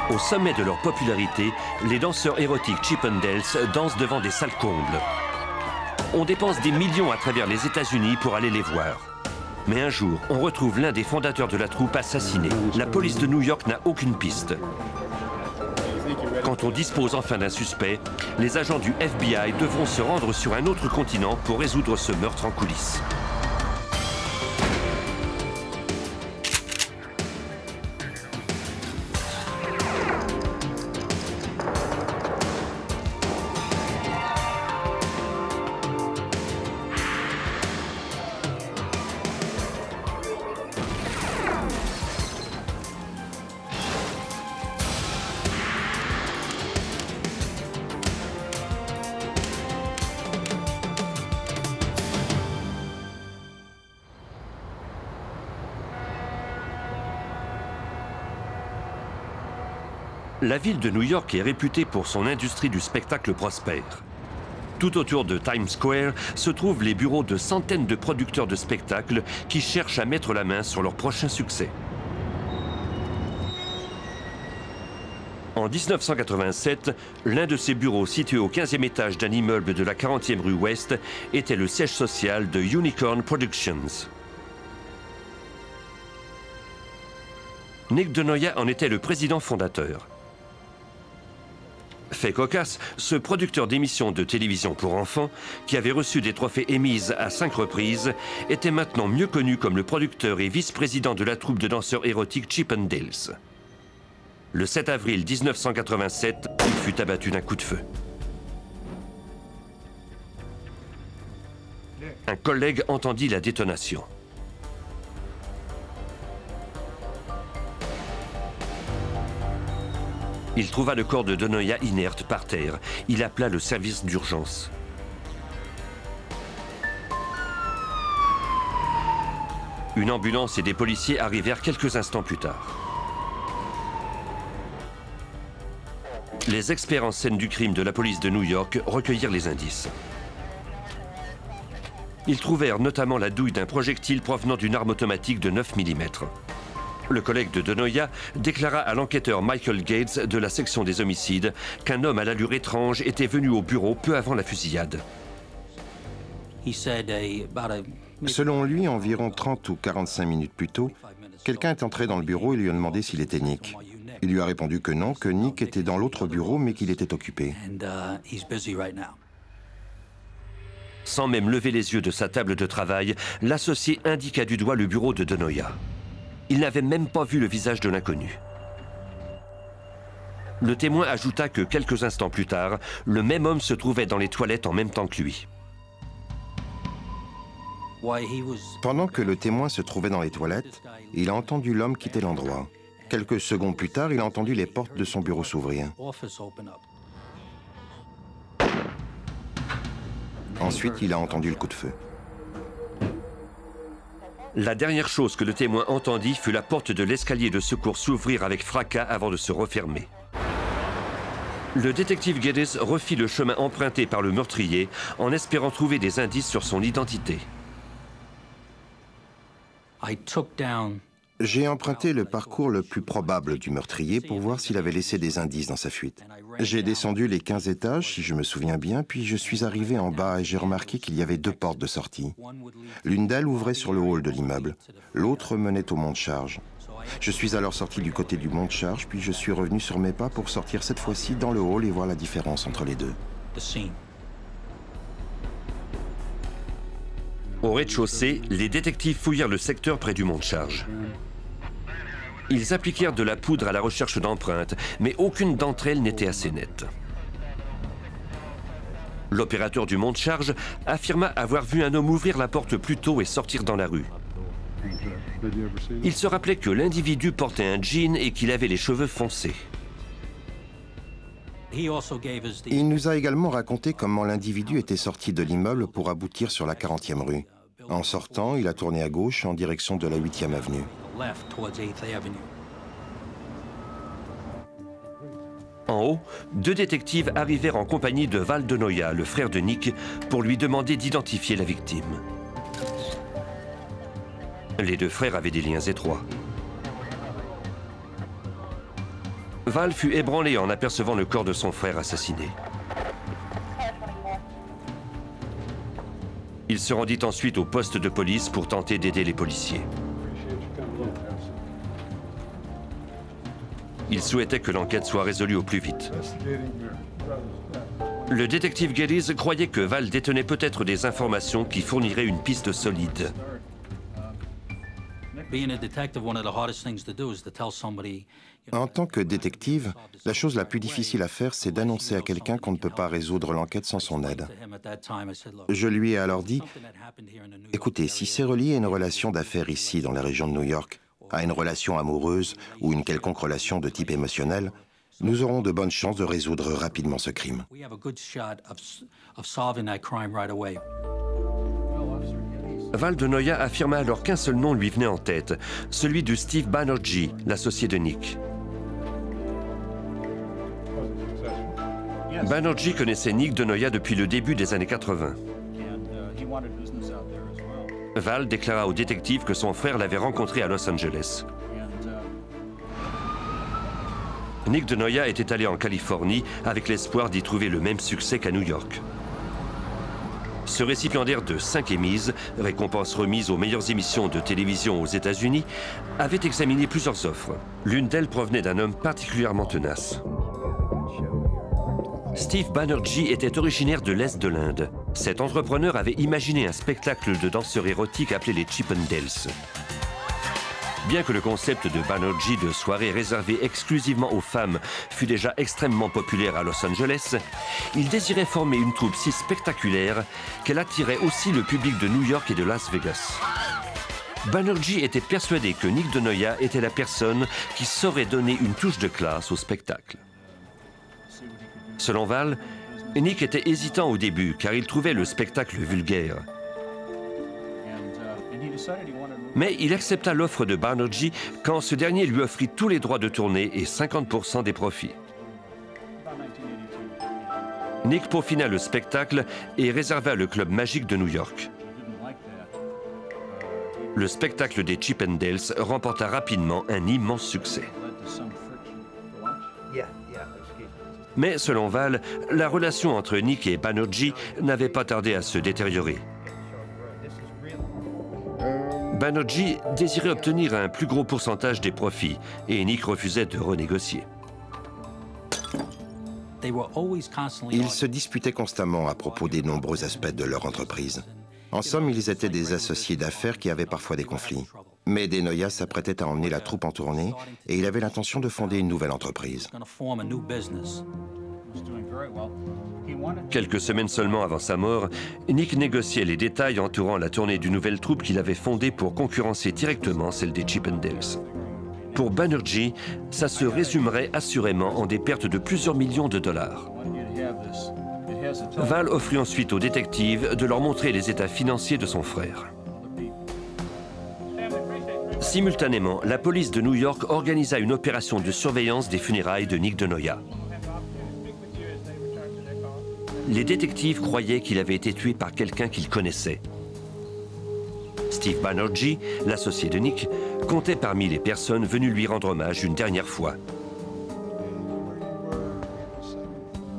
Au sommet de leur popularité, les danseurs érotiques Chippendales dansent devant des salles combles. On dépense des millions à travers les États-Unis pour aller les voir. Mais un jour, on retrouve l'un des fondateurs de la troupe assassiné. La police de New York n'a aucune piste. Quand on dispose enfin d'un suspect, les agents du FBI devront se rendre sur un autre continent pour résoudre ce meurtre en coulisses. La ville de New York est réputée pour son industrie du spectacle prospère. Tout autour de Times Square se trouvent les bureaux de centaines de producteurs de spectacles qui cherchent à mettre la main sur leur prochain succès. En 1987, l'un de ces bureaux situé au 15e étage d'un immeuble de la 40e rue Ouest était le siège social de Unicorn Productions. Nick DeNoia en était le président fondateur. Fait cocasse, ce producteur d'émissions de télévision pour enfants, qui avait reçu des trophées Emmys à 5 reprises, était maintenant mieux connu comme le producteur et vice-président de la troupe de danseurs érotiques Chippendales. Le 7 avril 1987, il fut abattu d'un coup de feu. Un collègue entendit la détonation. Il trouva le corps de DeNoia inerte par terre. Il appela le service d'urgence. Une ambulance et des policiers arrivèrent quelques instants plus tard. Les experts en scène du crime de la police de New York recueillirent les indices. Ils trouvèrent notamment la douille d'un projectile provenant d'une arme automatique de 9 mm. Le collègue de DeNoia déclara à l'enquêteur Michael Gates de la section des homicides qu'un homme à l'allure étrange était venu au bureau peu avant la fusillade. Selon lui, environ 30 ou 45 minutes plus tôt, quelqu'un est entré dans le bureau et lui a demandé s'il était Nick. Il lui a répondu que non, que Nick était dans l'autre bureau mais qu'il était occupé. Sans même lever les yeux de sa table de travail, l'associé indiqua du doigt le bureau de DeNoia. Il n'avait même pas vu le visage de l'inconnu. Le témoin ajouta que quelques instants plus tard, le même homme se trouvait dans les toilettes en même temps que lui. Pendant que le témoin se trouvait dans les toilettes, il a entendu l'homme quitter l'endroit. Quelques secondes plus tard, il a entendu les portes de son bureau s'ouvrir. Ensuite, il a entendu le coup de feu. La dernière chose que le témoin entendit fut la porte de l'escalier de secours s'ouvrir avec fracas avant de se refermer. Le détective Geddes refit le chemin emprunté par le meurtrier en espérant trouver des indices sur son identité. J'ai emprunté le parcours le plus probable du meurtrier pour voir s'il avait laissé des indices dans sa fuite. J'ai descendu les 15 étages, si je me souviens bien, puis je suis arrivé en bas et j'ai remarqué qu'il y avait 2 portes de sortie. L'une d'elles ouvrait sur le hall de l'immeuble, l'autre menait au monte-charge. Je suis alors sorti du côté du monte-charge, puis je suis revenu sur mes pas pour sortir cette fois-ci dans le hall et voir la différence entre les deux. Au rez-de-chaussée, les détectives fouillèrent le secteur près du monte-charge. Ils appliquèrent de la poudre à la recherche d'empreintes, mais aucune d'entre elles n'était assez nette. L'opérateur du monte-charge affirma avoir vu un homme ouvrir la porte plus tôt et sortir dans la rue. Il se rappelait que l'individu portait un jean et qu'il avait les cheveux foncés. Il nous a également raconté comment l'individu était sorti de l'immeuble pour aboutir sur la 40e rue. En sortant, il a tourné à gauche en direction de la 8e avenue. En haut, 2 détectives arrivèrent en compagnie de Val DeNoia, le frère de Nick, pour lui demander d'identifier la victime. Les 2 frères avaient des liens étroits. Val fut ébranlé en apercevant le corps de son frère assassiné. Il se rendit ensuite au poste de police pour tenter d'aider les policiers. Il souhaitait que l'enquête soit résolue au plus vite. Le détective Geddes croyait que Val détenait peut-être des informations qui fourniraient une piste solide. En tant que détective, la chose la plus difficile à faire, c'est d'annoncer à quelqu'un qu'on ne peut pas résoudre l'enquête sans son aide. Je lui ai alors dit, « Écoutez, si c'est relié à une relation d'affaires ici, dans la région de New York, à une relation amoureuse ou une quelconque relation de type émotionnel, nous aurons de bonnes chances de résoudre rapidement ce crime. » Val de Noia affirma alors qu'un seul nom lui venait en tête, celui de Steve Banerjee, l'associé de Nick. Banerjee connaissait Nick de Noia depuis le début des années 80. Val déclara au détective que son frère l'avait rencontré à Los Angeles. Nick de Noia était allé en Californie avec l'espoir d'y trouver le même succès qu'à New York. Ce récipiendaire de 5 Emmys, récompense remise aux meilleures émissions de télévision aux États-Unis, avait examiné plusieurs offres. L'une d'elles provenait d'un homme particulièrement tenace. Steve Banerjee était originaire de l'Est de l'Inde. Cet entrepreneur avait imaginé un spectacle de danseurs érotiques appelé les Chippendales. Bien que le concept de Banerjee de soirée réservée exclusivement aux femmes fût déjà extrêmement populaire à Los Angeles, il désirait former une troupe si spectaculaire qu'elle attirait aussi le public de New York et de Las Vegas. Banerjee était persuadé que Nick de Noia était la personne qui saurait donner une touche de classe au spectacle. Selon Val, Nick était hésitant au début car il trouvait le spectacle vulgaire. Mais il accepta l'offre de Banerjee quand ce dernier lui offrit tous les droits de tournée et 50% des profits. Nick peaufina le spectacle et réserva le club magique de New York. Le spectacle des Chippendales remporta rapidement un immense succès. Mais selon Val, la relation entre Nick et Banerjee n'avait pas tardé à se détériorer. Banerjee désirait obtenir un plus gros pourcentage des profits et Nick refusait de renégocier. Ils se disputaient constamment à propos des nombreux aspects de leur entreprise. En somme, ils étaient des associés d'affaires qui avaient parfois des conflits. Mais de Noia s'apprêtait à emmener la troupe en tournée et il avait l'intention de fonder une nouvelle entreprise. Quelques semaines seulement avant sa mort, Nick négociait les détails entourant la tournée d'une nouvelle troupe qu'il avait fondée pour concurrencer directement celle des Chippendales. Pour Banerjee, ça se résumerait assurément en des pertes de plusieurs millions de dollars. Val offrit ensuite aux détectives de leur montrer les états financiers de son frère. Simultanément, la police de New York organisa une opération de surveillance des funérailles de Nick de Noia. Les détectives croyaient qu'il avait été tué par quelqu'un qu'ils connaissaient. Steve Banerjee, l'associé de Nick, comptait parmi les personnes venues lui rendre hommage une dernière fois.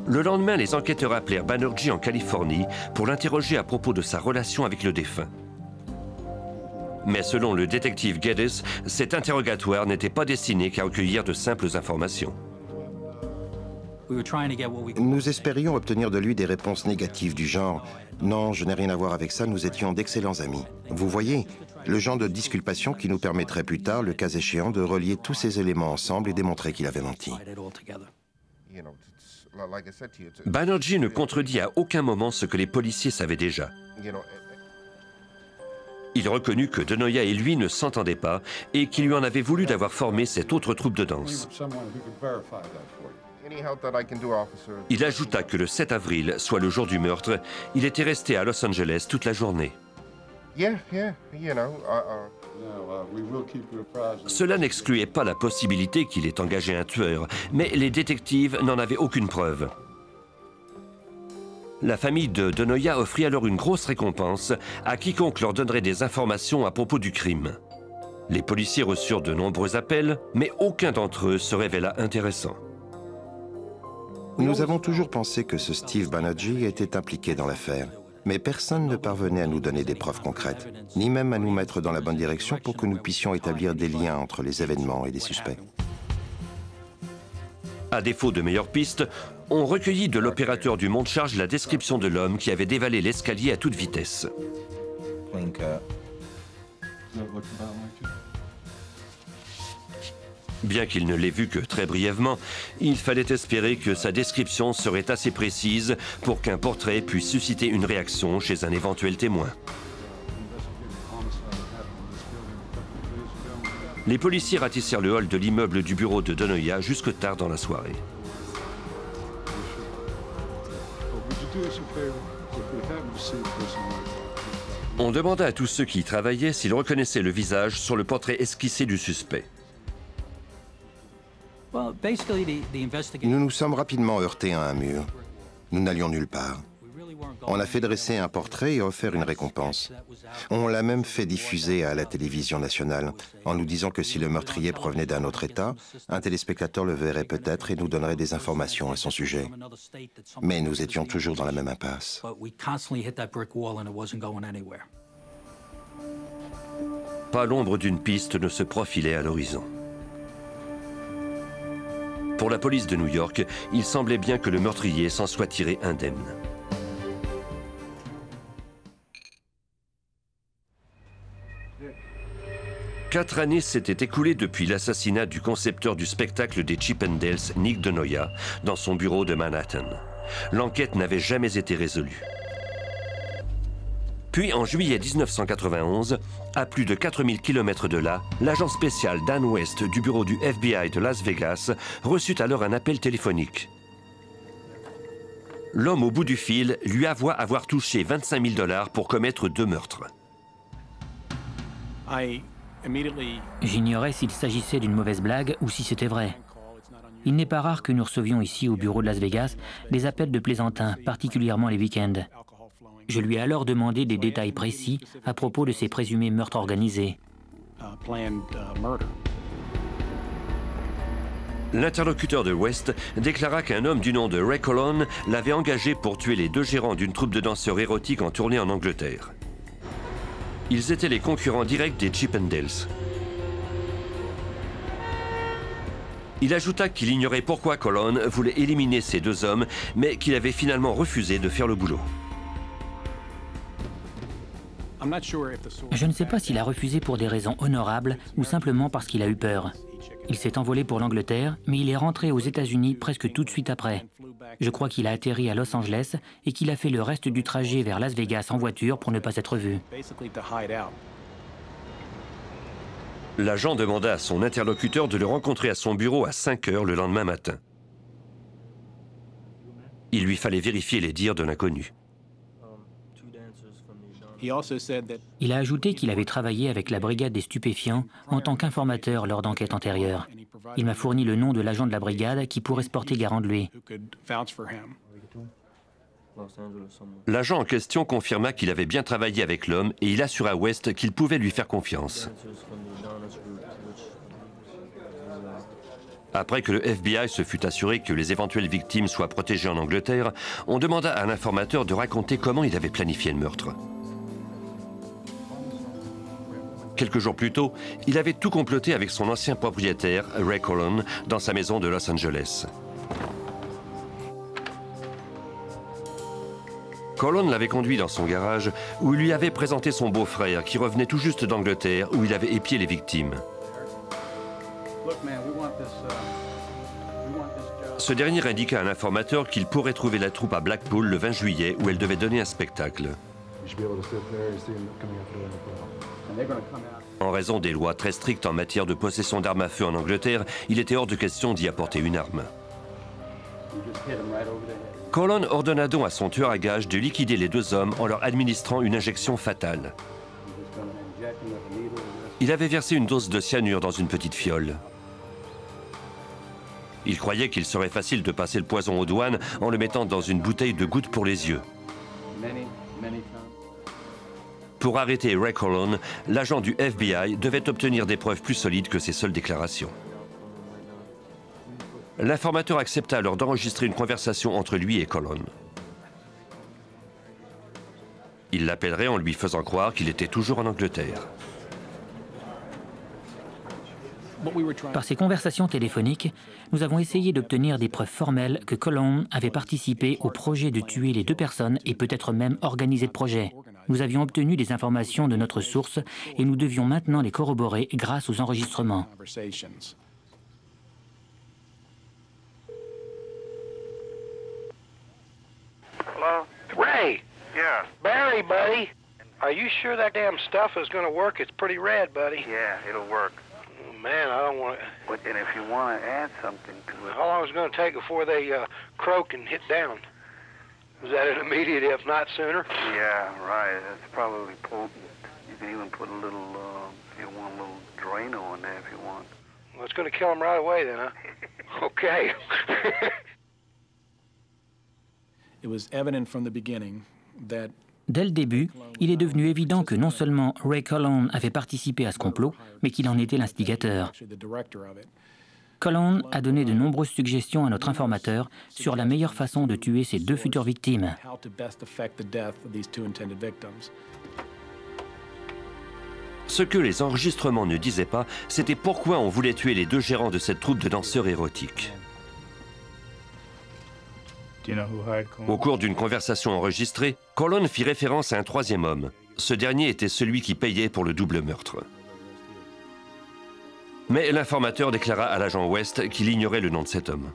Le lendemain, les enquêteurs appelèrent Banerjee en Californie pour l'interroger à propos de sa relation avec le défunt. Mais selon le détective Geddes, cet interrogatoire n'était pas destiné qu'à recueillir de simples informations. Nous espérions obtenir de lui des réponses négatives du genre « Non, je n'ai rien à voir avec ça, nous étions d'excellents amis ». Vous voyez, le genre de disculpation qui nous permettrait plus tard, le cas échéant, de relier tous ces éléments ensemble et démontrer qu'il avait menti. Banerjee ne contredit à aucun moment ce que les policiers savaient déjà. Il reconnut que de Noia et lui ne s'entendaient pas et qu'il lui en avait voulu d'avoir formé cette autre troupe de danse. Il ajouta que le 7 avril, soit le jour du meurtre, il était resté à Los Angeles toute la journée. Cela n'excluait pas la possibilité qu'il ait engagé un tueur, mais les détectives n'en avaient aucune preuve. La famille de Noia offrit alors une grosse récompense à quiconque leur donnerait des informations à propos du crime. Les policiers reçurent de nombreux appels, mais aucun d'entre eux se révéla intéressant. Nous avons toujours pensé que ce Steve Banerjee était impliqué dans l'affaire, mais personne ne parvenait à nous donner des preuves concrètes, ni même à nous mettre dans la bonne direction pour que nous puissions établir des liens entre les événements et les suspects. À défaut de meilleures pistes, on recueillit de l'opérateur du monte-charge la description de l'homme qui avait dévalé l'escalier à toute vitesse. Bien qu'il ne l'ait vu que très brièvement, il fallait espérer que sa description serait assez précise pour qu'un portrait puisse susciter une réaction chez un éventuel témoin. Les policiers ratissèrent le hall de l'immeuble du bureau de Donoya jusque tard dans la soirée. On demanda à tous ceux qui y travaillaient s'ils reconnaissaient le visage sur le portrait esquissé du suspect. Nous nous sommes rapidement heurtés à un mur. Nous n'allions nulle part. On a fait dresser un portrait et offert une récompense. On l'a même fait diffuser à la télévision nationale, en nous disant que si le meurtrier provenait d'un autre État, un téléspectateur le verrait peut-être et nous donnerait des informations à son sujet. Mais nous étions toujours dans la même impasse. Pas l'ombre d'une piste ne se profilait à l'horizon. Pour la police de New York, il semblait bien que le meurtrier s'en soit tiré indemne. Quatre années s'étaient écoulées depuis l'assassinat du concepteur du spectacle des Chippendales, Nick Donoya, dans son bureau de Manhattan. L'enquête n'avait jamais été résolue. Puis, en juillet 1991, à plus de 4000 km de là, l'agent spécial Dan West du bureau du FBI de Las Vegas reçut alors un appel téléphonique. L'homme au bout du fil lui avoua avoir touché 25 000 $ pour commettre 2 meurtres. J'ignorais s'il s'agissait d'une mauvaise blague ou si c'était vrai. Il n'est pas rare que nous recevions ici au bureau de Las Vegas des appels de plaisantins, particulièrement les week-ends. Je lui ai alors demandé des détails précis à propos de ces présumés meurtres organisés. L'interlocuteur de West déclara qu'un homme du nom de Ray Colon l'avait engagé pour tuer les 2 gérants d'une troupe de danseurs érotiques en tournée en Angleterre. Ils étaient les concurrents directs des Chippendales. Il ajouta qu'il ignorait pourquoi Colon voulait éliminer ces 2 hommes, mais qu'il avait finalement refusé de faire le boulot. Je ne sais pas s'il a refusé pour des raisons honorables ou simplement parce qu'il a eu peur. Il s'est envolé pour l'Angleterre, mais il est rentré aux États-Unis presque tout de suite après. Je crois qu'il a atterri à Los Angeles et qu'il a fait le reste du trajet vers Las Vegas en voiture pour ne pas être vu. L'agent demanda à son interlocuteur de le rencontrer à son bureau à 5 heures le lendemain matin. Il lui fallait vérifier les dires de l'inconnu. Il a ajouté qu'il avait travaillé avec la brigade des stupéfiants en tant qu'informateur lors d'enquêtes antérieures. Il m'a fourni le nom de l'agent de la brigade qui pourrait se porter garant de lui. L'agent en question confirma qu'il avait bien travaillé avec l'homme et il assura West qu'il pouvait lui faire confiance. Après que le FBI se fut assuré que les éventuelles victimes soient protégées en Angleterre, on demanda à l'informateur de raconter comment il avait planifié le meurtre. Quelques jours plus tôt, il avait tout comploté avec son ancien propriétaire, Ray Colon, dans sa maison de Los Angeles. Colon l'avait conduit dans son garage où il lui avait présenté son beau-frère qui revenait tout juste d'Angleterre où il avait épié les victimes. Ce dernier indiqua à un informateur qu'il pourrait trouver la troupe à Blackpool le 20 juillet où elle devait donner un spectacle. En raison des lois très strictes en matière de possession d'armes à feu en Angleterre, il était hors de question d'y apporter une arme. Colon ordonna donc à son tueur à gages de liquider les 2 hommes en leur administrant une injection fatale. Il avait versé une dose de cyanure dans une petite fiole. Il croyait qu'il serait facile de passer le poison aux douanes en le mettant dans une bouteille de gouttes pour les yeux. Pour arrêter Ray Colon, l'agent du FBI devait obtenir des preuves plus solides que ses seules déclarations. L'informateur accepta alors d'enregistrer une conversation entre lui et Colon. Il l'appellerait en lui faisant croire qu'il était toujours en Angleterre. Par ces conversations téléphoniques, nous avons essayé d'obtenir des preuves formelles que Colon avait participé au projet de tuer les deux personnes et peut-être même organisé le projet. Nous avions obtenu des informations de notre source et nous devions maintenant les corroborer grâce aux enregistrements. Hello? Ray! Yeah? Barry, buddy! Are you sure that damn stuff is going to work? It's pretty red, buddy. Yeah, it'll work. Man, I don't want to... And if you want to add something to it... How long is it going to take before they croak and hit down? Is that an immediate, if not sooner? Yeah, right. That's probably potent. You can even put a little, if you want, a little Drano in there if you want. Well, it's going to kill them right away then, huh? Okay. It was evident from the beginning that Dès le début, il est devenu évident que non seulement Ray Colon avait participé à ce complot, mais qu'il en était l'instigateur. Colon a donné de nombreuses suggestions à notre informateur sur la meilleure façon de tuer ses deux futures victimes. Ce que les enregistrements ne disaient pas, c'était pourquoi on voulait tuer les deux gérants de cette troupe de danseurs érotiques. Au cours d'une conversation enregistrée, Colon fit référence à un troisième homme. Ce dernier était celui qui payait pour le double meurtre. Mais l'informateur déclara à l'agent West qu'il ignorait le nom de cet homme.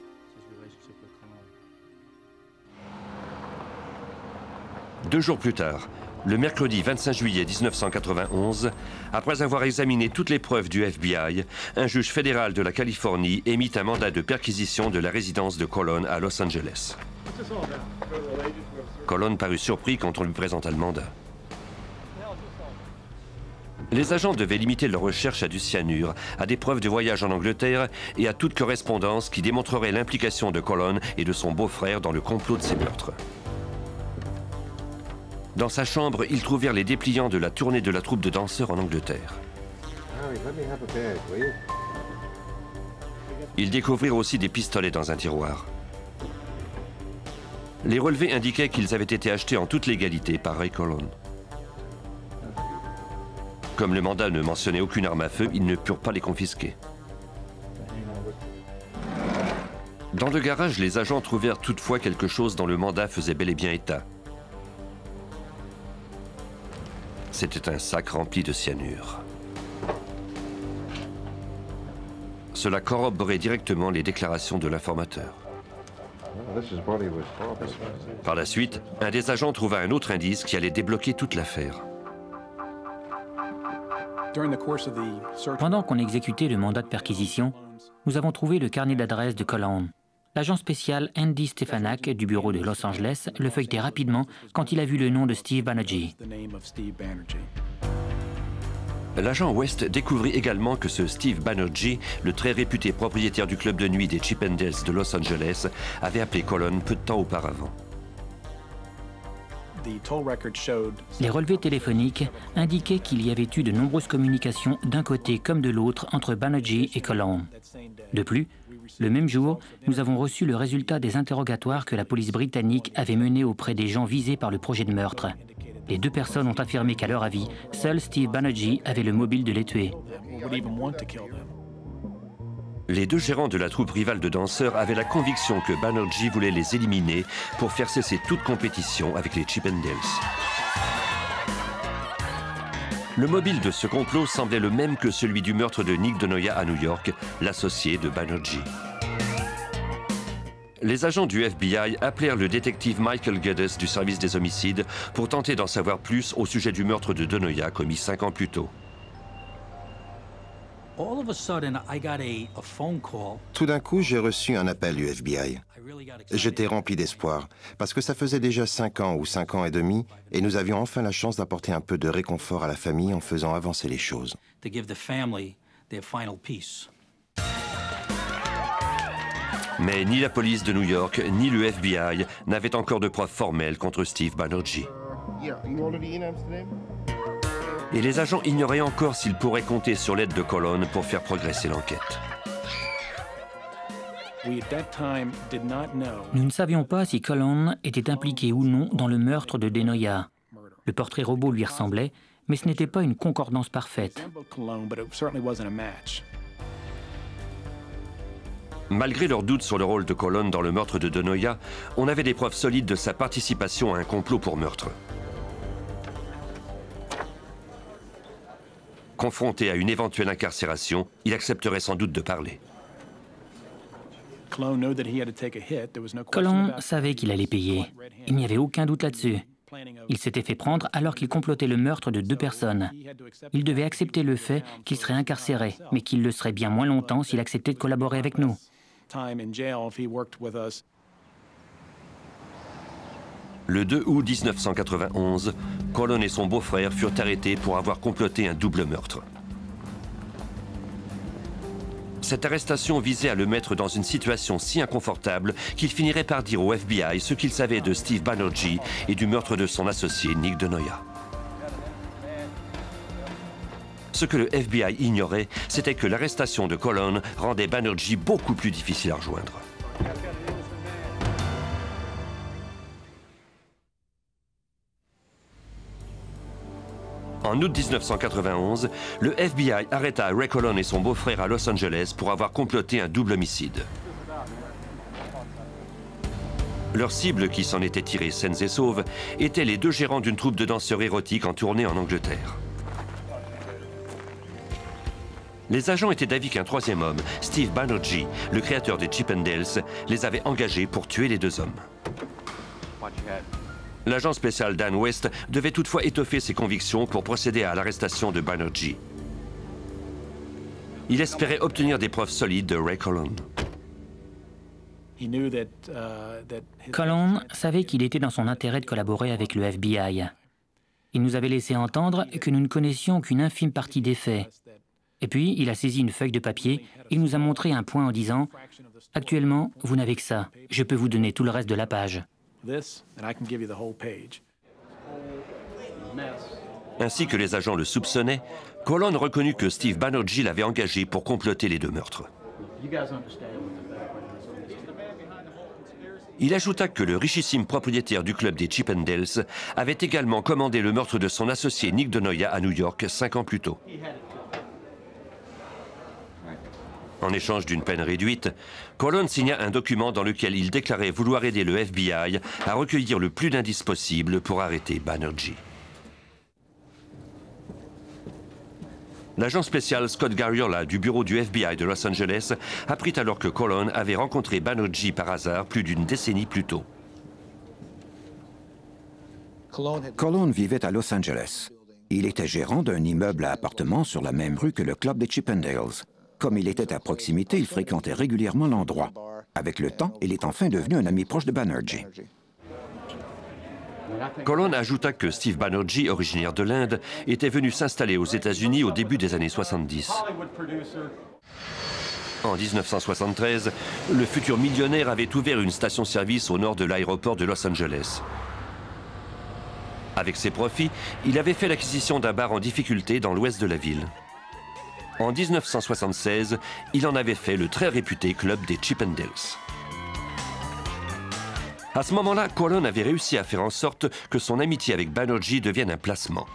Deux jours plus tard, le mercredi 25 juillet 1991, après avoir examiné toutes les preuves du FBI, un juge fédéral de la Californie émit un mandat de perquisition de la résidence de Colon à Los Angeles. Colon parut surpris quand on lui présenta le mandat. Les agents devaient limiter leurs recherches à du cyanure, à des preuves de voyage en Angleterre et à toute correspondance qui démontrerait l'implication de Colon et de son beau-frère dans le complot de ces meurtres. Dans sa chambre, ils trouvèrent les dépliants de la tournée de la troupe de danseurs en Angleterre. Ils découvrirent aussi des pistolets dans un tiroir. Les relevés indiquaient qu'ils avaient été achetés en toute légalité par Ray Colon. Comme le mandat ne mentionnait aucune arme à feu, ils ne purent pas les confisquer. Dans le garage, les agents trouvèrent toutefois quelque chose dont le mandat faisait bel et bien état. C'était un sac rempli de cyanure. Cela corroborait directement les déclarations de l'informateur. Par la suite, un des agents trouva un autre indice qui allait débloquer toute l'affaire. Pendant qu'on exécutait le mandat de perquisition, nous avons trouvé le carnet d'adresse de Colon. L'agent spécial Andy Stefanak du bureau de Los Angeles le feuilletait rapidement quand il a vu le nom de Steve Banerjee. L'agent West découvrit également que ce Steve Banerjee, le très réputé propriétaire du club de nuit des Chippendales de Los Angeles, avait appelé Colon peu de temps auparavant. Les relevés téléphoniques indiquaient qu'il y avait eu de nombreuses communications d'un côté comme de l'autre entre Banerjee et Colon. De plus, le même jour, nous avons reçu le résultat des interrogatoires que la police britannique avait menés auprès des gens visés par le projet de meurtre. Les deux personnes ont affirmé qu'à leur avis, seul Steve Banerjee avait le mobile de les tuer. Les deux gérants de la troupe rivale de danseurs avaient la conviction que Banerjee voulait les éliminer pour faire cesser toute compétition avec les Chippendales. Le mobile de ce complot semblait le même que celui du meurtre de Nick DeNoia à New York, l'associé de Banerjee. Les agents du FBI appelèrent le détective Michael Geddes du service des homicides pour tenter d'en savoir plus au sujet du meurtre de DeNoia commis 5 ans plus tôt. Tout d'un coup, j'ai reçu un appel du FBI. J'étais rempli d'espoir, parce que ça faisait déjà 5 ans ou 5 ans et demi, et nous avions enfin la chance d'apporter un peu de réconfort à la famille en faisant avancer les choses. Mais ni la police de New York, ni le FBI n'avaient encore de preuves formelles contre Steve Banerjee. Et les agents ignoraient encore s'ils pourraient compter sur l'aide de Colon pour faire progresser l'enquête. Nous ne savions pas si Colon était impliqué ou non dans le meurtre de Denoya. Le portrait robot lui ressemblait, mais ce n'était pas une concordance parfaite. Malgré leurs doutes sur le rôle de Colon dans le meurtre de Denoya, on avait des preuves solides de sa participation à un complot pour meurtre. Confronté à une éventuelle incarcération, il accepterait sans doute de parler. Colon savait qu'il allait payer. Il n'y avait aucun doute là-dessus. Il s'était fait prendre alors qu'il complotait le meurtre de 2 personnes. Il devait accepter le fait qu'il serait incarcéré, mais qu'il le serait bien moins longtemps s'il acceptait de collaborer avec nous. Le 2 août 1991, Colon et son beau-frère furent arrêtés pour avoir comploté un double meurtre. Cette arrestation visait à le mettre dans une situation si inconfortable qu'il finirait par dire au FBI ce qu'il savait de Steve Banerjee et du meurtre de son associé Nick Denoya. Ce que le FBI ignorait, c'était que l'arrestation de Colon rendait Banerjee beaucoup plus difficile à rejoindre. En août 1991, le FBI arrêta Ray Colon et son beau-frère à Los Angeles pour avoir comploté un double homicide. Leur cible, qui s'en était tirée saines et sauves, étaient les 2 gérants d'une troupe de danseurs érotiques en tournée en Angleterre. Les agents étaient d'avis qu'un 3e homme, Steve Banerjee, le créateur des Chippendales, les avait engagés pour tuer les 2 hommes. L'agent spécial Dan West devait toutefois étoffer ses convictions pour procéder à l'arrestation de Banerjee. Il espérait obtenir des preuves solides de Ray Colon. Colon savait qu'il était dans son intérêt de collaborer avec le FBI. Il nous avait laissé entendre que nous ne connaissions qu'une infime partie des faits. Et puis, il a saisi une feuille de papier et nous a montré un point en disant « Actuellement, vous n'avez que ça. Je peux vous donner tout le reste de la page. » Ainsi que les agents le soupçonnaient, Colon reconnut que Steve Banerjee l'avait engagé pour comploter les 2 meurtres. Il ajouta que le richissime propriétaire du club des Chippendales avait également commandé le meurtre de son associé Nick Denoya à New York 5 ans plus tôt. En échange d'une peine réduite, Colon signa un document dans lequel il déclarait vouloir aider le FBI à recueillir le plus d'indices possible pour arrêter Banerjee. L'agent spécial Scott Garriola du bureau du FBI de Los Angeles apprit alors que Colon avait rencontré Banerjee par hasard plus d'une décennie plus tôt. Colon vivait à Los Angeles. Il était gérant d'un immeuble à appartements sur la même rue que le club des Chippendales. Comme il était à proximité, il fréquentait régulièrement l'endroit. Avec le temps, il est enfin devenu un ami proche de Banerjee. Colon ajouta que Steve Banerjee, originaire de l'Inde, était venu s'installer aux États-Unis au début des années 70. En 1973, le futur millionnaire avait ouvert une station-service au nord de l'aéroport de Los Angeles. Avec ses profits, il avait fait l'acquisition d'un bar en difficulté dans l'ouest de la ville. En 1976, il en avait fait le très réputé club des Chippendales. À ce moment-là, Colon avait réussi à faire en sorte que son amitié avec Banerjee devienne un placement.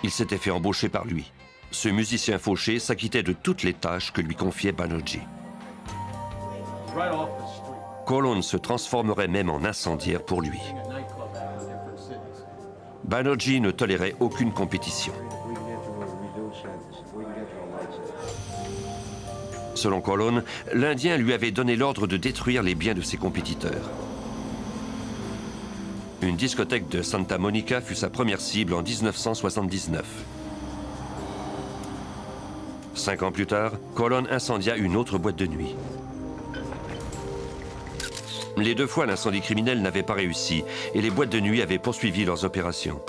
Il s'était fait embaucher par lui. Ce musicien fauché s'acquittait de toutes les tâches que lui confiait Banerjee. Colon se transformerait même en incendiaire pour lui. Banerjee ne tolérait aucune compétition. Selon Colon, l'Indien lui avait donné l'ordre de détruire les biens de ses compétiteurs. Une discothèque de Santa Monica fut sa première cible en 1979. 5 ans plus tard, Colon incendia une autre boîte de nuit. Les 2 fois, l'incendie criminel n'avait pas réussi et les boîtes de nuit avaient poursuivi leurs opérations.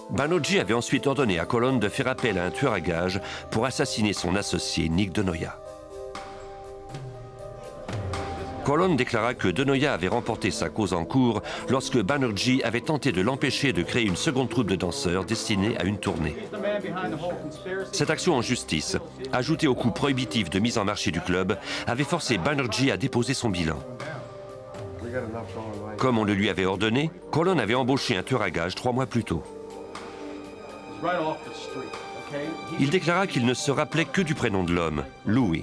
Banerjee avait ensuite ordonné à Colon de faire appel à un tueur à gages pour assassiner son associé Nick Denoya. Colon déclara que Denoya avait remporté sa cause en cours lorsque Banerjee avait tenté de l'empêcher de créer une seconde troupe de danseurs destinée à une tournée. Cette action en justice, ajoutée au coût prohibitif de mise en marché du club, avait forcé Banerjee à déposer son bilan. Comme on le lui avait ordonné, Colon avait embauché un tueur à gages 3 mois plus tôt. Il déclara qu'il ne se rappelait que du prénom de l'homme, Louis.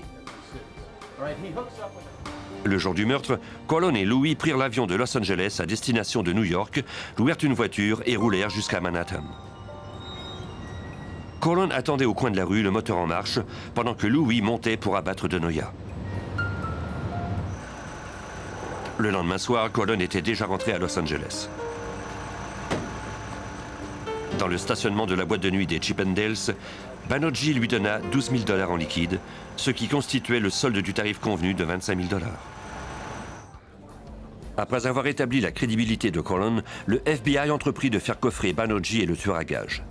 Le jour du meurtre, Colon et Louis prirent l'avion de Los Angeles à destination de New York, louèrent une voiture et roulèrent jusqu'à Manhattan. Colon attendait au coin de la rue, le moteur en marche, pendant que Louis montait pour abattre Denoya. Le lendemain soir, Colon était déjà rentré à Los Angeles. Dans le stationnement de la boîte de nuit des Chippendales, Banerjee lui donna 12 000 $ en liquide, ce qui constituait le solde du tarif convenu de 25 000 $. Après avoir établi la crédibilité de Colon, le FBI entreprit de faire coffrer Banerjee et le tueur à gages.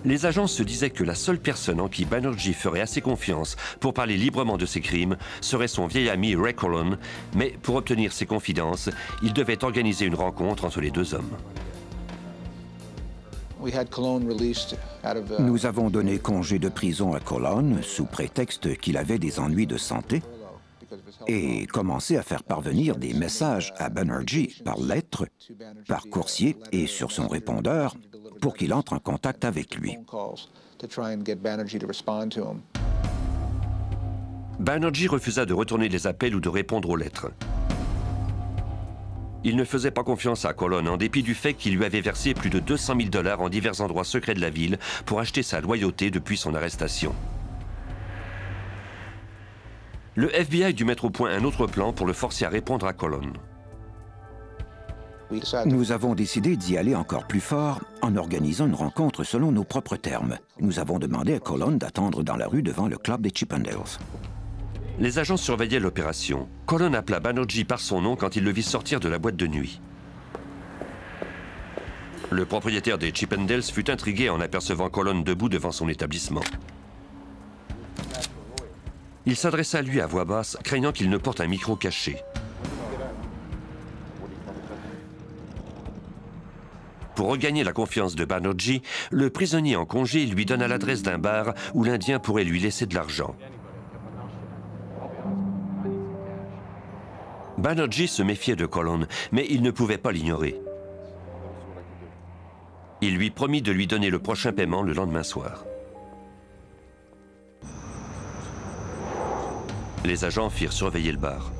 Les agents se disaient que la seule personne en qui Banerjee ferait assez confiance pour parler librement de ses crimes serait son vieil ami Ray Colon, mais pour obtenir ses confidences, il devait organiser une rencontre entre les deux hommes. Nous avons donné congé de prison à Colon sous prétexte qu'il avait des ennuis de santé et commencé à faire parvenir des messages à Banerjee par lettre, par coursier et sur son répondeur pour qu'il entre en contact avec lui. Banerjee refusa de retourner les appels ou de répondre aux lettres. Il ne faisait pas confiance à Colon en dépit du fait qu'il lui avait versé plus de 200 000 $ en divers endroits secrets de la ville pour acheter sa loyauté depuis son arrestation. Le FBI dut mettre au point un autre plan pour le forcer à répondre à Colon. Nous avons décidé d'y aller encore plus fort en organisant une rencontre selon nos propres termes. Nous avons demandé à Colon d'attendre dans la rue devant le club des Chippendales. Les agents surveillaient l'opération. Colon appela Banerjee par son nom quand il le vit sortir de la boîte de nuit. Le propriétaire des Chippendales fut intrigué en apercevant Colon debout devant son établissement. Il s'adressa à lui à voix basse, craignant qu'il ne porte un micro caché. Pour regagner la confiance de Banerjee, le prisonnier en congé lui donna l'adresse d'un bar où l'Indien pourrait lui laisser de l'argent. Banerjee se méfiait de Colon, mais il ne pouvait pas l'ignorer. Il lui promit de lui donner le prochain paiement le lendemain soir. Les agents firent surveiller le bar.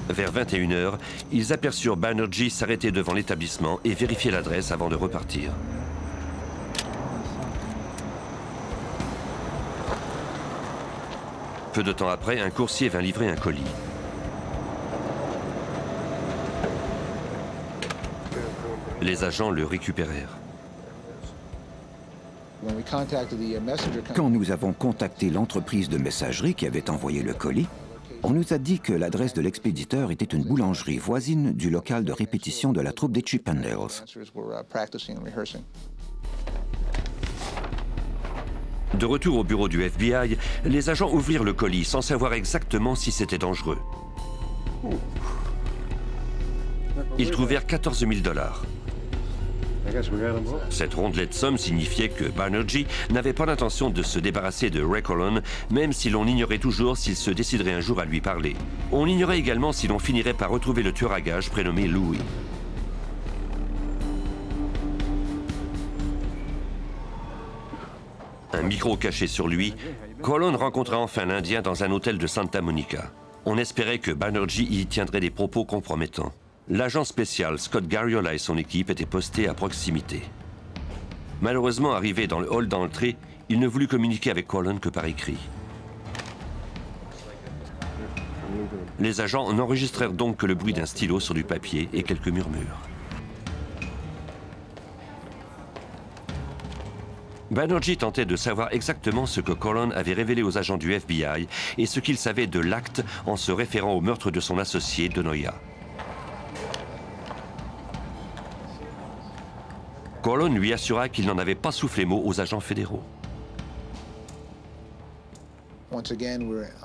Vers 21 h, ils aperçurent Banerjee s'arrêter devant l'établissement et vérifier l'adresse avant de repartir. Peu de temps après, un coursier vint livrer un colis. Les agents le récupérèrent. Quand nous avons contacté l'entreprise de messagerie qui avait envoyé le colis, on nous a dit que l'adresse de l'expéditeur était une boulangerie voisine du local de répétition de la troupe des Chippendales. De retour au bureau du FBI, les agents ouvrirent le colis sans savoir exactement si c'était dangereux. Ils trouvèrent 14 000 $. Cette rondelette somme signifiait que Banerjee n'avait pas l'intention de se débarrasser de Ray Colon, même si l'on ignorait toujours s'il se déciderait un jour à lui parler. On ignorait également si l'on finirait par retrouver le tueur à gages prénommé Louis. Un micro caché sur lui, Colon rencontra enfin l'Indien dans un hôtel de Santa Monica. On espérait que Banerjee y tiendrait des propos compromettants. L'agent spécial Scott Garriola et son équipe étaient postés à proximité. Malheureusement, arrivé dans le hall d'entrée, il ne voulut communiquer avec Colon que par écrit. Les agents n'enregistrèrent donc que le bruit d'un stylo sur du papier et quelques murmures. Banerjee tentait de savoir exactement ce que Colon avait révélé aux agents du FBI et ce qu'il savait de l'acte en se référant au meurtre de son associé, Denoya. Colon lui assura qu'il n'en avait pas soufflé mot aux agents fédéraux.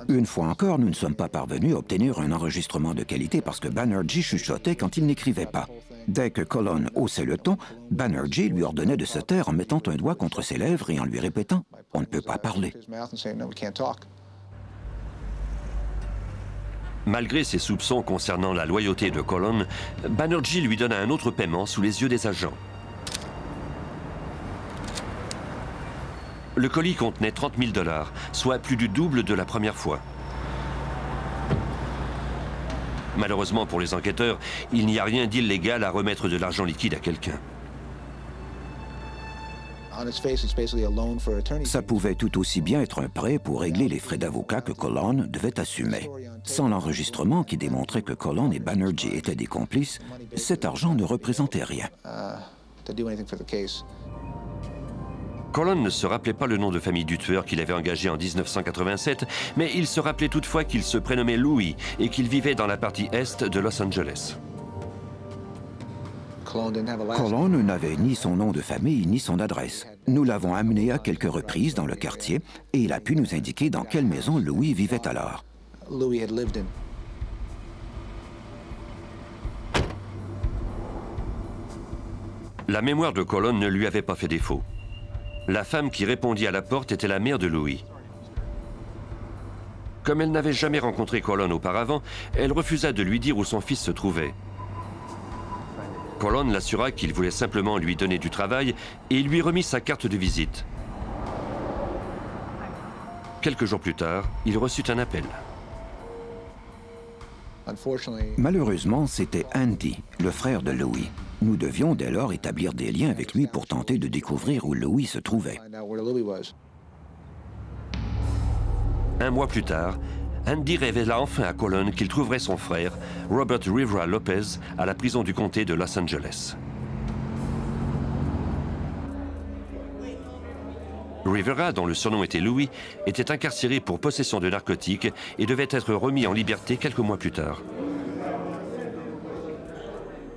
Une fois encore, nous ne sommes pas parvenus à obtenir un enregistrement de qualité parce que Banerjee chuchotait quand il n'écrivait pas. Dès que Colon haussait le ton, Banerjee lui ordonnait de se taire en mettant un doigt contre ses lèvres et en lui répétant « On ne peut pas parler ». Malgré ses soupçons concernant la loyauté de Colon, Banerjee lui donna un autre paiement sous les yeux des agents. Le colis contenait 30 000 $, soit plus du double de la première fois. Malheureusement pour les enquêteurs, il n'y a rien d'illégal à remettre de l'argent liquide à quelqu'un. Ça pouvait tout aussi bien être un prêt pour régler les frais d'avocat que Colon devait assumer. Sans l'enregistrement qui démontrait que Colon et Banerjee étaient des complices, cet argent ne représentait rien. Colon ne se rappelait pas le nom de famille du tueur qu'il avait engagé en 1987, mais il se rappelait toutefois qu'il se prénommait Louis et qu'il vivait dans la partie est de Los Angeles. Colon n'avait ni son nom de famille ni son adresse. Nous l'avons amené à quelques reprises dans le quartier et il a pu nous indiquer dans quelle maison Louis vivait alors. La mémoire de Colon ne lui avait pas fait défaut. La femme qui répondit à la porte était la mère de Louis. Comme elle n'avait jamais rencontré Colon auparavant, elle refusa de lui dire où son fils se trouvait. Colon l'assura qu'il voulait simplement lui donner du travail et lui remit sa carte de visite. Quelques jours plus tard, il reçut un appel. Malheureusement, c'était Andy, le frère de Louis. Nous devions dès lors établir des liens avec lui pour tenter de découvrir où Louis se trouvait. Un mois plus tard, Andy révéla enfin à Colon qu'il trouverait son frère, Robert Rivera Lopez, à la prison du comté de Los Angeles. Rivera, dont le surnom était Louis, était incarcéré pour possession de narcotiques et devait être remis en liberté quelques mois plus tard.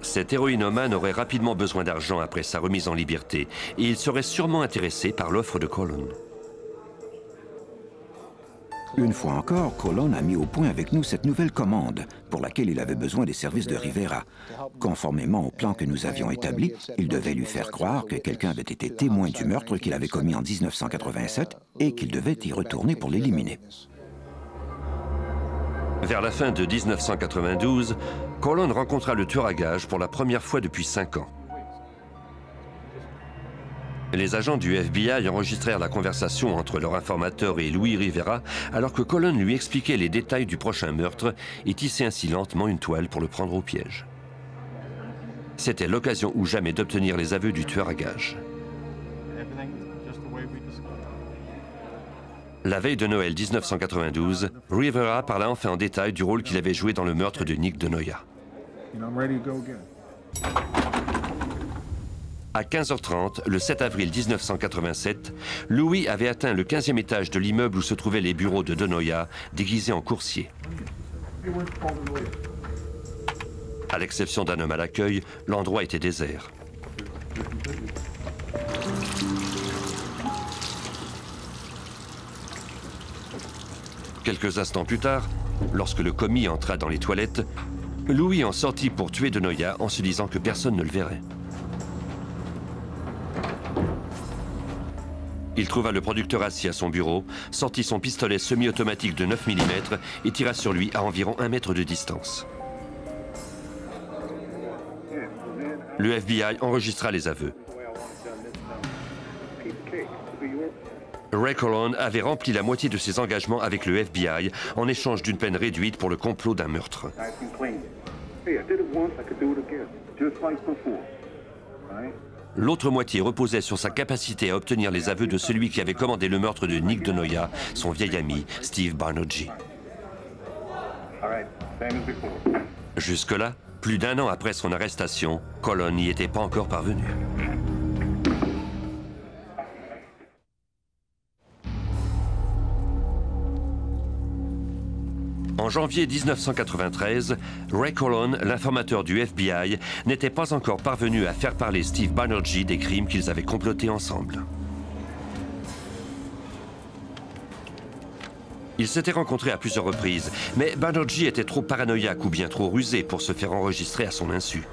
Cet héroïnomane aurait rapidement besoin d'argent après sa remise en liberté et il serait sûrement intéressé par l'offre de Colon. Une fois encore, Colon a mis au point avec nous cette nouvelle commande pour laquelle il avait besoin des services de Rivera. Conformément au plan que nous avions établi, il devait lui faire croire que quelqu'un avait été témoin du meurtre qu'il avait commis en 1987 et qu'il devait y retourner pour l'éliminer. Vers la fin de 1992, Colon rencontra le tueur à gages pour la première fois depuis 5 ans. Les agents du FBI enregistrèrent la conversation entre leur informateur et Louis Rivera alors que Colon lui expliquait les détails du prochain meurtre et tissait ainsi lentement une toile pour le prendre au piège. C'était l'occasion ou jamais d'obtenir les aveux du tueur à gages. La veille de Noël 1992, Rivera parla enfin en détail du rôle qu'il avait joué dans le meurtre de Nick DeNoia. À 15h30, le 7 avril 1987, Louis avait atteint le 15e étage de l'immeuble où se trouvaient les bureaux de DeNoia, déguisé en coursier. À l'exception d'un homme à l'accueil, l'endroit était désert. Quelques instants plus tard, lorsque le commis entra dans les toilettes, Louis en sortit pour tuer DeNoia en se disant que personne ne le verrait. Il trouva le producteur assis à son bureau, sortit son pistolet semi-automatique de 9 mm et tira sur lui à environ 1 mètre de distance. Le FBI enregistra les aveux. Ray Colon avait rempli la moitié de ses engagements avec le FBI en échange d'une peine réduite pour le complot d'un meurtre. L'autre moitié reposait sur sa capacité à obtenir les aveux de celui qui avait commandé le meurtre de Nick DeNoia, son vieil ami Steve Banerjee. Jusque-là, plus d'1 an après son arrestation, Colon n'y était pas encore parvenu. En janvier 1993, Ray Colon, l'informateur du FBI, n'était pas encore parvenu à faire parler Steve Banerjee des crimes qu'ils avaient complotés ensemble. Ils s'étaient rencontrés à plusieurs reprises, mais Banerjee était trop paranoïaque ou bien trop rusé pour se faire enregistrer à son insu.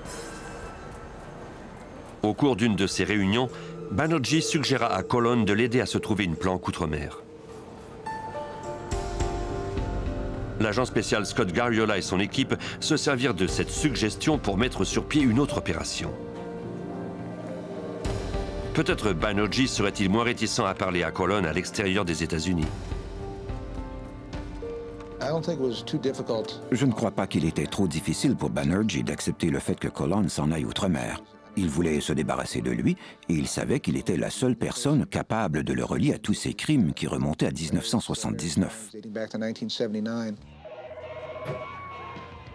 Au cours d'une de ces réunions, Banerjee suggéra à Colon de l'aider à se trouver une planque outre-mer. L'agent spécial Scott Garriola et son équipe se servirent de cette suggestion pour mettre sur pied une autre opération. Peut-être Banerjee serait-il moins réticent à parler à Colon à l'extérieur des États-Unis. Je ne crois pas qu'il était trop difficile pour Banerjee d'accepter le fait que Colon s'en aille outre-mer. Il voulait se débarrasser de lui et il savait qu'il était la seule personne capable de le relier à tous ces crimes qui remontaient à 1979.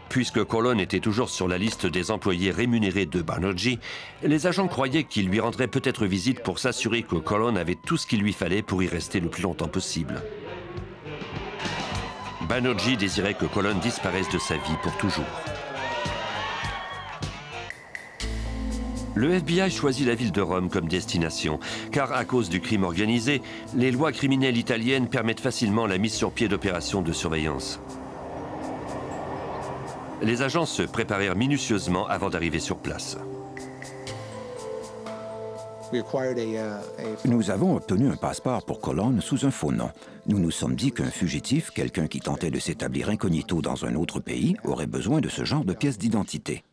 Puisque Colon était toujours sur la liste des employés rémunérés de Banerjee, les agents croyaient qu'il lui rendrait peut-être visite pour s'assurer que Colon avait tout ce qu'il lui fallait pour y rester le plus longtemps possible. Banerjee désirait que Colon disparaisse de sa vie pour toujours. Le FBI choisit la ville de Rome comme destination, car à cause du crime organisé, les lois criminelles italiennes permettent facilement la mise sur pied d'opérations de surveillance. Les agents se préparèrent minutieusement avant d'arriver sur place. Nous avons obtenu un passeport pour Colon sous un faux nom. Nous nous sommes dit qu'un fugitif, quelqu'un qui tentait de s'établir incognito dans un autre pays, aurait besoin de ce genre de pièce d'identité.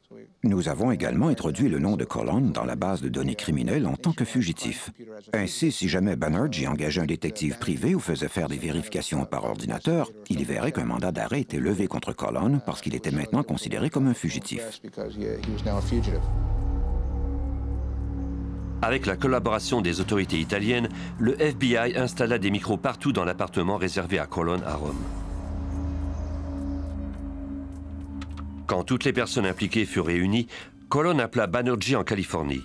Nous avons également introduit le nom de Colon dans la base de données criminelles en tant que fugitif. Ainsi, si jamais Banerjee engageait un détective privé ou faisait faire des vérifications par ordinateur, il y verrait qu'un mandat d'arrêt était levé contre Colon parce qu'il était maintenant considéré comme un fugitif. Avec la collaboration des autorités italiennes, le FBI installa des micros partout dans l'appartement réservé à Colon à Rome. Quand toutes les personnes impliquées furent réunies, Colon appela Banerjee en Californie.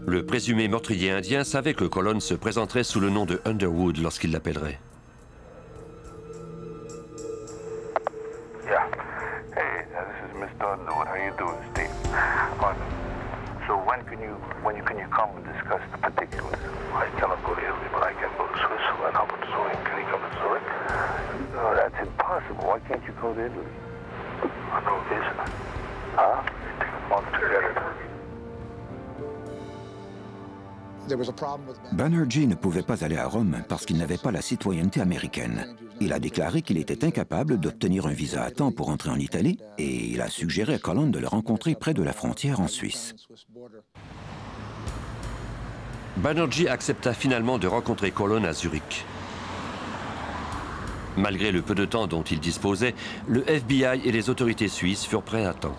Le présumé meurtrier indien savait que Colon se présenterait sous le nom de Underwood lorsqu'il l'appellerait. Yeah. Hey, this is Mr. Underwood. How you doing, Steve? So when can you come and discuss the particulars? I cannot go to Italy, but I can go to Switzerland. How about Zurich? Can you come to Zurich? No, that's impossible. Why can't you go to Italy? On no visa. Huh? It takes a month to get it. Banerjee ne pouvait pas aller à Rome parce qu'il n'avait pas la citoyenneté américaine. Il a déclaré qu'il était incapable d'obtenir un visa à temps pour entrer en Italie et il a suggéré à Colon de le rencontrer près de la frontière en Suisse. Banerjee accepta finalement de rencontrer Colon à Zurich. Malgré le peu de temps dont il disposait, le FBI et les autorités suisses furent prêts à temps.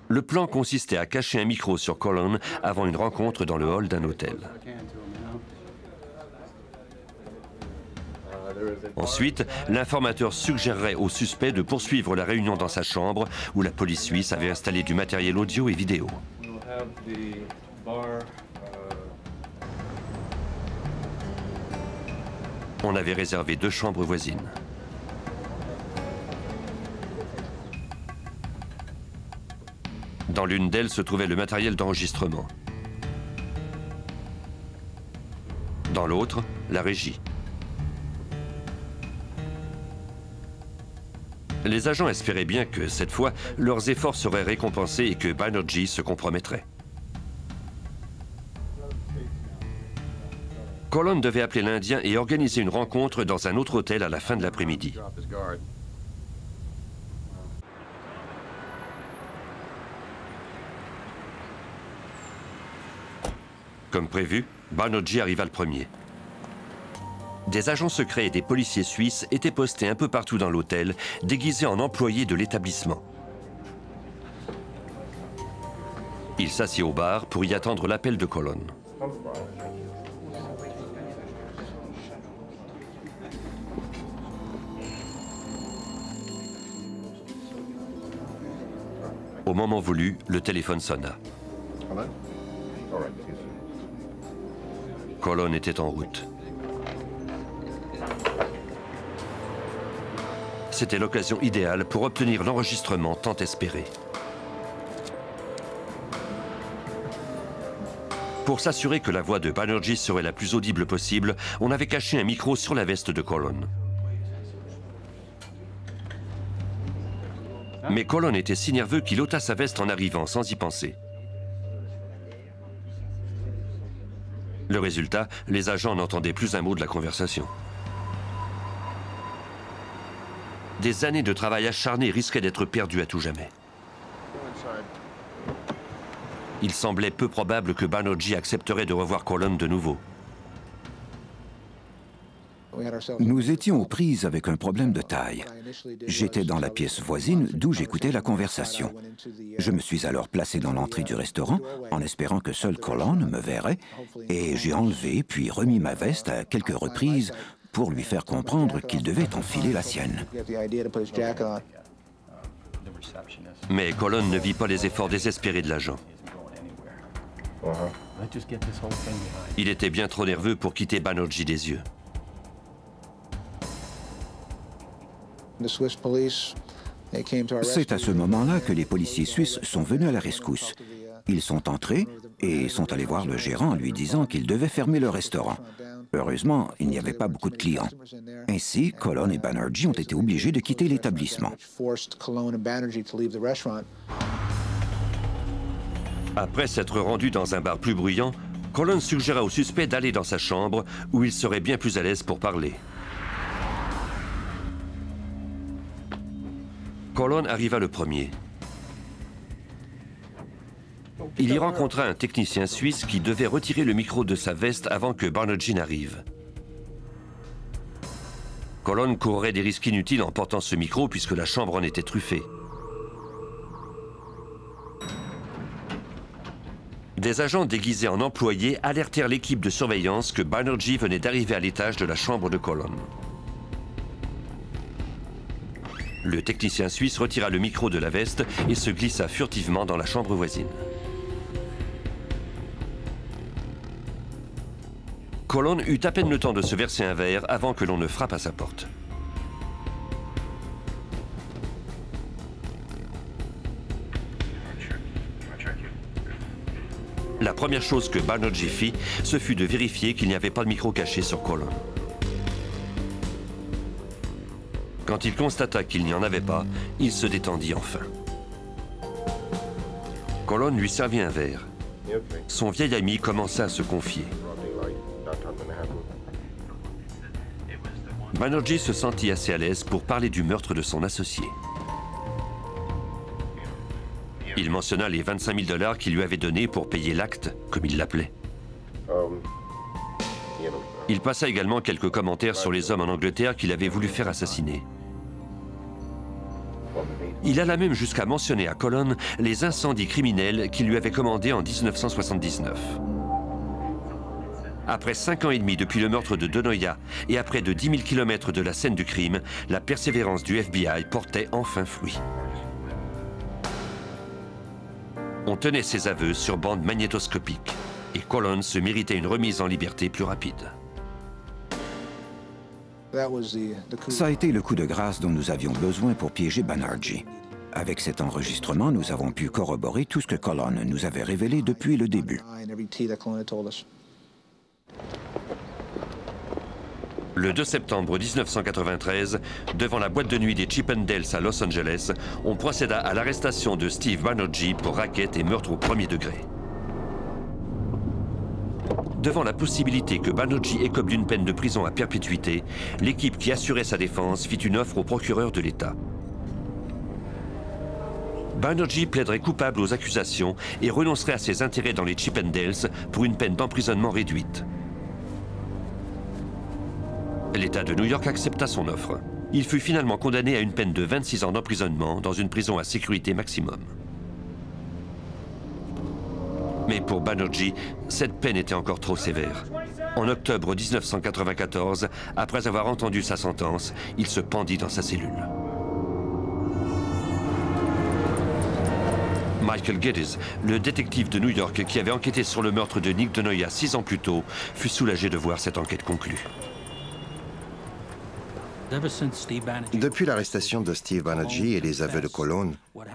Le plan consistait à cacher un micro sur Colon avant une rencontre dans le hall d'un hôtel. Ensuite, l'informateur suggérerait au suspect de poursuivre la réunion dans sa chambre où la police suisse avait installé du matériel audio et vidéo. On avait réservé 2 chambres voisines. Dans l'une d'elles se trouvait le matériel d'enregistrement. Dans l'autre, la régie. Les agents espéraient bien que, cette fois, leurs efforts seraient récompensés et que Banerjee se compromettrait. Colon devait appeler l'Indien et organiser une rencontre dans un autre hôtel à la fin de l'après-midi. Comme prévu, Banerjee arriva le premier. Des agents secrets et des policiers suisses étaient postés un peu partout dans l'hôtel, déguisés en employés de l'établissement. Il s'assit au bar pour y attendre l'appel de Colon. Au moment voulu, le téléphone sonna. Colon était en route. C'était l'occasion idéale pour obtenir l'enregistrement tant espéré. Pour s'assurer que la voix de Banerjee serait la plus audible possible, on avait caché un micro sur la veste de Colon. Mais Colon était si nerveux qu'il ôta sa veste en arrivant sans y penser. Le résultat, les agents n'entendaient plus un mot de la conversation. Des années de travail acharné risquaient d'être perdues à tout jamais. Il semblait peu probable que Banerjee accepterait de revoir Colon de nouveau. Nous étions aux prises avec un problème de taille. J'étais dans la pièce voisine d'où j'écoutais la conversation. Je me suis alors placé dans l'entrée du restaurant en espérant que seul Colon me verrait et j'ai enlevé puis remis ma veste à quelques reprises pour lui faire comprendre qu'il devait enfiler la sienne. Mais Colon ne vit pas les efforts désespérés de l'agent. Il était bien trop nerveux pour quitter Banerjee des yeux. C'est à ce moment-là que les policiers suisses sont venus à la rescousse. Ils sont entrés et sont allés voir le gérant en lui disant qu'il devait fermer le restaurant. Heureusement, il n'y avait pas beaucoup de clients. Ainsi, Colon et Banerjee ont été obligés de quitter l'établissement. Après s'être rendu dans un bar plus bruyant, Colon suggéra au suspect d'aller dans sa chambre où il serait bien plus à l'aise pour parler. Colon arriva le premier. Il y rencontra un technicien suisse qui devait retirer le micro de sa veste avant que Banerjee n'arrive. Colon courrait des risques inutiles en portant ce micro puisque la chambre en était truffée. Des agents déguisés en employés alertèrent l'équipe de surveillance que Banerjee venait d'arriver à l'étage de la chambre de Colon. Le technicien suisse retira le micro de la veste et se glissa furtivement dans la chambre voisine. Colon eut à peine le temps de se verser un verre avant que l'on ne frappe à sa porte. La première chose que Banerjee fit, ce fut de vérifier qu'il n'y avait pas de micro caché sur Colon. Quand il constata qu'il n'y en avait pas, il se détendit enfin. Colon lui servit un verre. Son vieil ami commença à se confier. Banerjee se sentit assez à l'aise pour parler du meurtre de son associé. Il mentionna les 25 000 $ qu'il lui avait donnés pour payer l'acte, comme il l'appelait. Il passa également quelques commentaires sur les hommes en Angleterre qu'il avait voulu faire assassiner. Il alla même jusqu'à mentionner à Colon les incendies criminels qu'il lui avait commandés en 1979. Après 5 ans et demi depuis le meurtre de Denoya et à près de 10 000 km de la scène du crime, la persévérance du FBI portait enfin fruit. On tenait ses aveux sur bande magnétoscopique et Colon se méritait une remise en liberté plus rapide. Ça a été le coup de grâce dont nous avions besoin pour piéger Banerjee. Avec cet enregistrement, nous avons pu corroborer tout ce que Colon nous avait révélé depuis le début. Le 2 septembre 1993, devant la boîte de nuit des Chippendales à Los Angeles, on procéda à l'arrestation de Steve Banerjee pour racket et meurtre au premier degré. Devant la possibilité que Banerjee écope d'une peine de prison à perpétuité, l'équipe qui assurait sa défense fit une offre au procureur de l'État. Banerjee plaiderait coupable aux accusations et renoncerait à ses intérêts dans les Chippendales pour une peine d'emprisonnement réduite. L'État de New York accepta son offre. Il fut finalement condamné à une peine de 26 ans d'emprisonnement dans une prison à sécurité maximum. Mais pour Banerjee, cette peine était encore trop sévère. En octobre 1994, après avoir entendu sa sentence, il se pendit dans sa cellule. Michael Geddes, le détective de New York qui avait enquêté sur le meurtre de Nick Denoya 6 ans plus tôt, fut soulagé de voir cette enquête conclue. Depuis l'arrestation de Steve Banerjee et les aveux de Colon,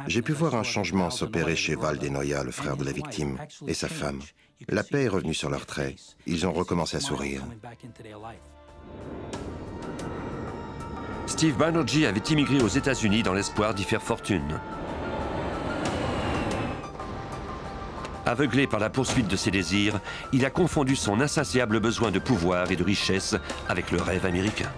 j'ai pu voir un changement s'opérer chez Val Denoya, le frère de la victime, et sa femme. La paix est revenue sur leurs traits. Ils ont recommencé à sourire. Steve Banerjee avait immigré aux États-Unis dans l'espoir d'y faire fortune. Aveuglé par la poursuite de ses désirs, il a confondu son insatiable besoin de pouvoir et de richesse avec le rêve américain.